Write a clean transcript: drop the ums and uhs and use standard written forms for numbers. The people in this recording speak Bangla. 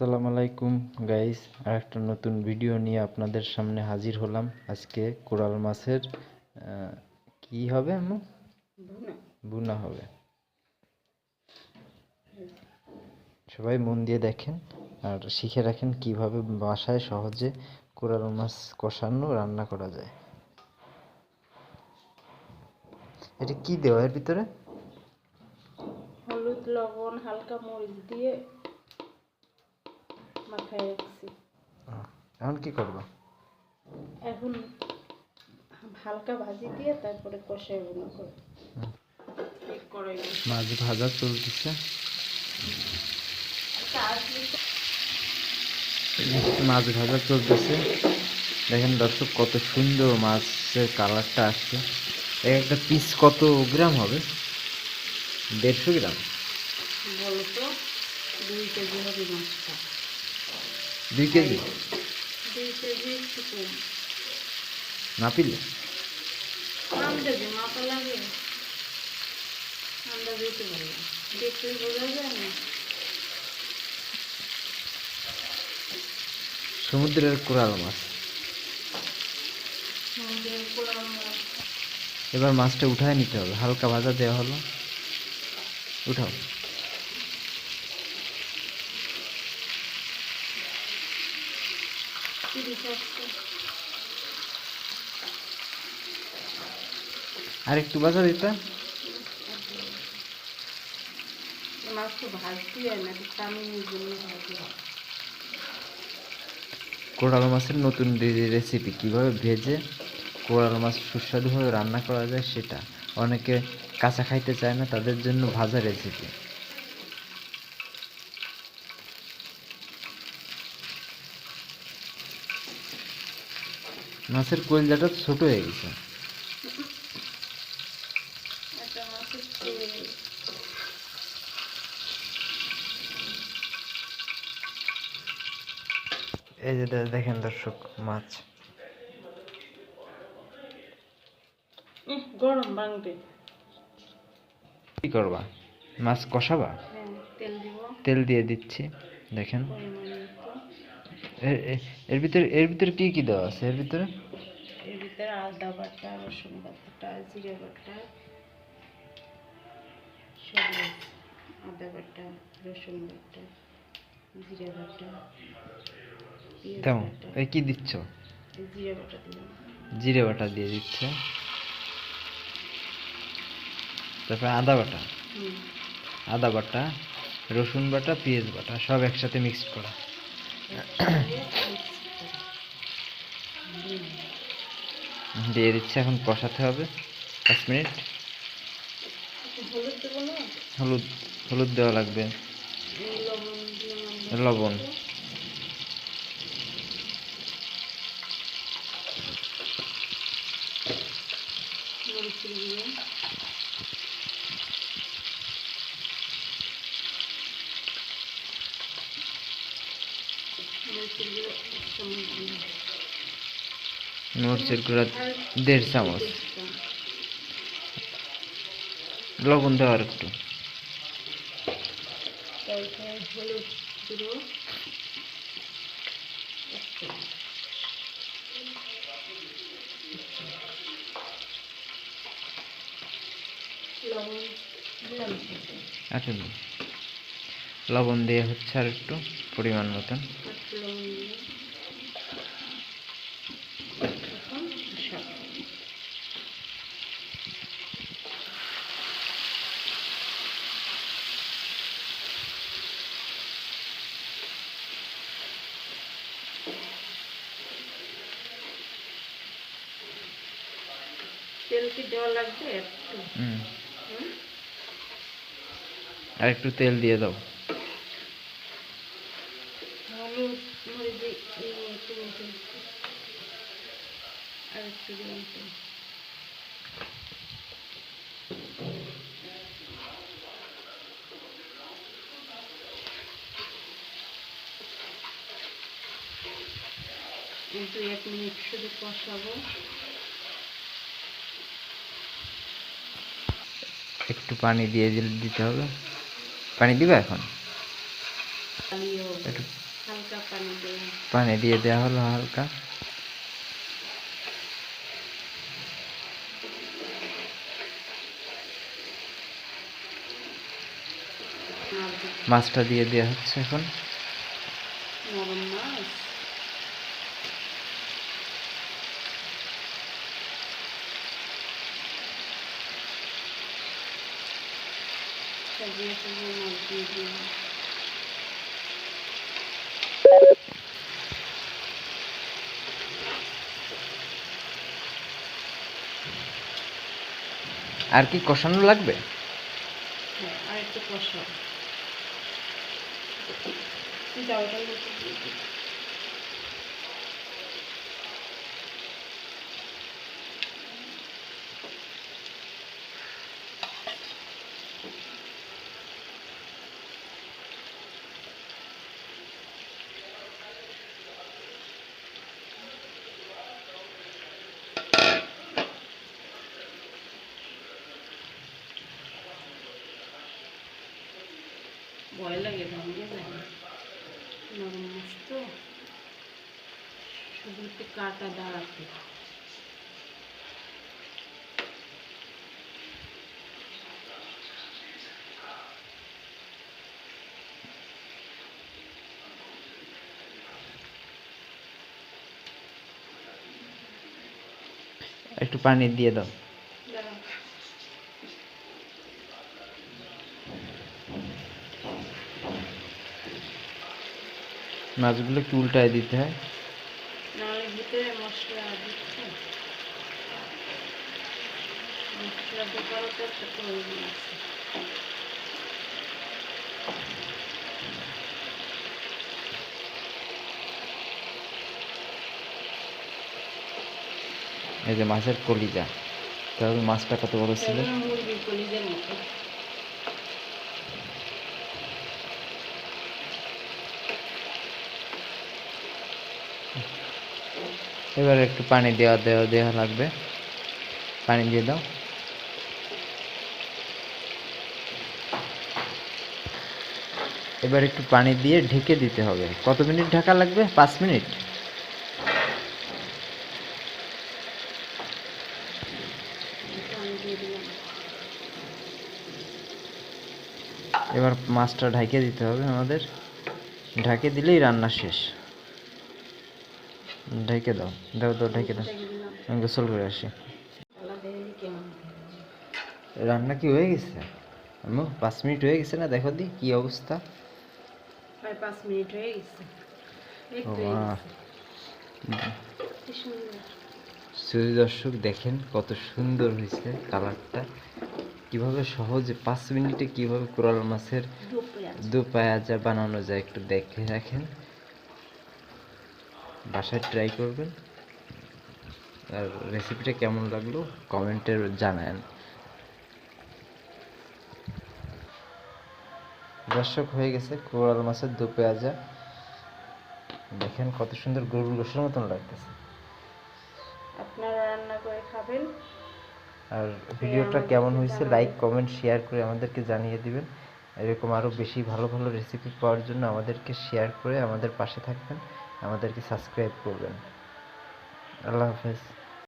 আসসালামু আলাইকুম গাইস, আর একটা নতুন ভিডিও নিয়ে আপনাদের সামনে হাজির হলাম। আজকে কোরাল মাছের কি হবে আম্মু? ভুনা হবে। সবাই মন দিয়ে দেখেন আর শিখে রাখেন কিভাবে বাসায় সহজে কোরাল মাছ কষানো রান্না করা যায়। এটা কি দেওয়া এর ভিতরে? হলুদ, লবণ, হালকা মরিচ দিয়ে মাখায় রাখছি। এখন কি করবো? এখন হালকা ভাজি দিয়ে তারপরে কষায় ভুনা করব। মাছ ভাজা চলতেছে। মাছ ভাজা চলতেছে। দেখেন দর্শক, কত সুন্দর মাছের কালারটা আসছে। একটা পিস কত গ্রাম হবে? 150 গ্রাম। বলো তো 2 কেজি হবে মাছটা। 2 কেজি 2 কেজি একটু কম। নাপিলে আন্দাজে মাপা লাগে, আন্দাজে দিতে পারলাম, দেখতে বোঝা যায় না। সমুদ্রের কোরাল মাছ। সমুদ্রের কোরাল মাছ। এবার মাছটা উঠায় নিতে হবে। হালকা ভাজা দেওয়া হলো, উঠাও। আর একটু ভাজা দিতে। মাছ তো ভাজতে হয় না, চাউমিনের জন্য ভাজি হয়। কোরাল মাছের নতুন রেসিপি, কিভাবে ভেজে কোরাল মাছ সুস্বাদুভাবে রান্না করা যায় সেটা। অনেকে কাঁচা খাইতে চায় না, তাদের জন্য ভাজা রেসিপি। মাছের কলিজাটা ছোট হয়ে গেছে। একটা মাছের তেল। এই যে দেখেন দর্শক, মাছ গরম ভাঙবে। কি করবা? মাছ কষাবা? হ্যাঁ, তেল দিব। তেল দিয়ে দিচ্ছি। দেখেন পরিমাণ মতো। এর ভিতরে কি কি দেওয়া আছে? এর ভিতরে আদা বাটা, রসুন বাটা, জিরে বাটা সব আছে। আদা বাটা, রসুন বাটা, জিরে বাটা, পেঁয়াজ তেমন বাটা। এই কি দিচ্ছ? জিরে বাটা দিলাম। জিরে বাটা দিয়ে দিচ্ছে। তারপরে আদা বাটা, আদা বাটা, রসুন বাটা, পেঁয়াজ বাটা সব একসাথে মিক্সড করা। দিয়ে দিচ্ছে। এখন কষাতে হবে 5 মিনিট। হলুদ দেবো না? হলুদ হলুদ দেওয়া লাগবে। লবণ দিলাম। লবণ। মরিচের গুঁড়ো। মরিচের গুঁড়া 1.5 চামচ। লবণ দেওয়ার একটু। হলুদ গুঁড়ো আচ্ছা, লবণ দিয়ে হচ্ছে আর একটু পরিমাণ মতন। তেল কি দেওয়া লাগবে একটু? আর একটু তেল দিয়ে দাও। হলুদ মরিচ আর একটু দিলাম তেল। কিন্তু 1 মিনিট শুধু কষাবো। একটু পানি দিয়ে দিতে হবে। পানি দিবা এখন? হালকা পানি দিয়ে পানি দিয়ে দেওয়া হলো হালকা। মাছ দিতে। মাছটা দিয়ে দেওয়া হচ্ছে এখন। নরম মাছ সাজিয়ে সাজিয়ে মাছ দিয়ে দিই। আর কি কষানো লাগবে? হ্যাঁ, আর একটু কষাও। ডালটা লুচি দিয়ে দিই। ভয় লাগে, ভেঙে যায়। নরম মাছ তো, শুধু একটু কাটা দাঁড়াতে। একটু পানি দিয়ে দাও। দাঁড়াও। মাছগুলো একটু উল্টায় দিতে হয়। নাহলে ভিতরে মশলা দিচ্ছে, মশলা ঢোকারও তো একটা প্রয়োজন আছে। এই যে মাছের কলিজা, তাহলে মাছটা কত বড় ছিল। এগুলো মুরগির কলিজের মতো। এবার একটু পানি দেওয়া লাগবে। পানি দিয়ে দাও। এবার একটু পানি দিয়ে ঢেকে দিতে হবে। কত মিনিট ঢাকা লাগবে? 5 মিনিট। পানি দিয়ে দিলাম। এবার মাছটা ঢাকে দিতে হবে আমাদের। ঢাকে দিলেই রান্না শেষ। ঢেকে দাও, ঢেকে দাও। ঢেকে দিলাম। আমি গোসল করে আসি। আল্লাহ দেখি কেমন। রান্না কি হয়ে গেছে আম্মু? 5 মিনিট হয়ে গেছে না? দেখো দি কি অবস্থা। প্রায় 5 মিনিট হয়ে গেছে। ও একটু মা। হয়ে গেছে। কি সুন্দর। শ্রোতা দর্শক দেখেন কত সুন্দর হয়েছে কালারটা। কিভাবে সহজে 5 মিনিটে কিভাবে কোরাল মাছের দু পেঁয়াজ। দু পায়াজা বানানো যায় একটু দেখে রাখেন। বাসায় ট্রাই করবেন। আর রেসিপিটা কেমন লাগলো কমেন্টে জানান। দর্শক হয়ে গেছে কোরাল মাছের দু পেঁয়াজা। দেখেন কত সুন্দর গরুর গোশের মতন লাগতেছে। আপনারা রান্না করে খাবেন। আর ভিডিওটা কেমন হয়েছে লাইক কমেন্ট শেয়ার করে আমাদেরকে জানিয়ে দিবেন। এরকম আরও বেশি ভালো ভালো রেসিপি পাওয়ার জন্য আমাদেরকে শেয়ার করে আমাদের পাশে থাকবেন, আমাদেরকে সাবস্ক্রাইব করবেন। আল্লাহ হাফেজ।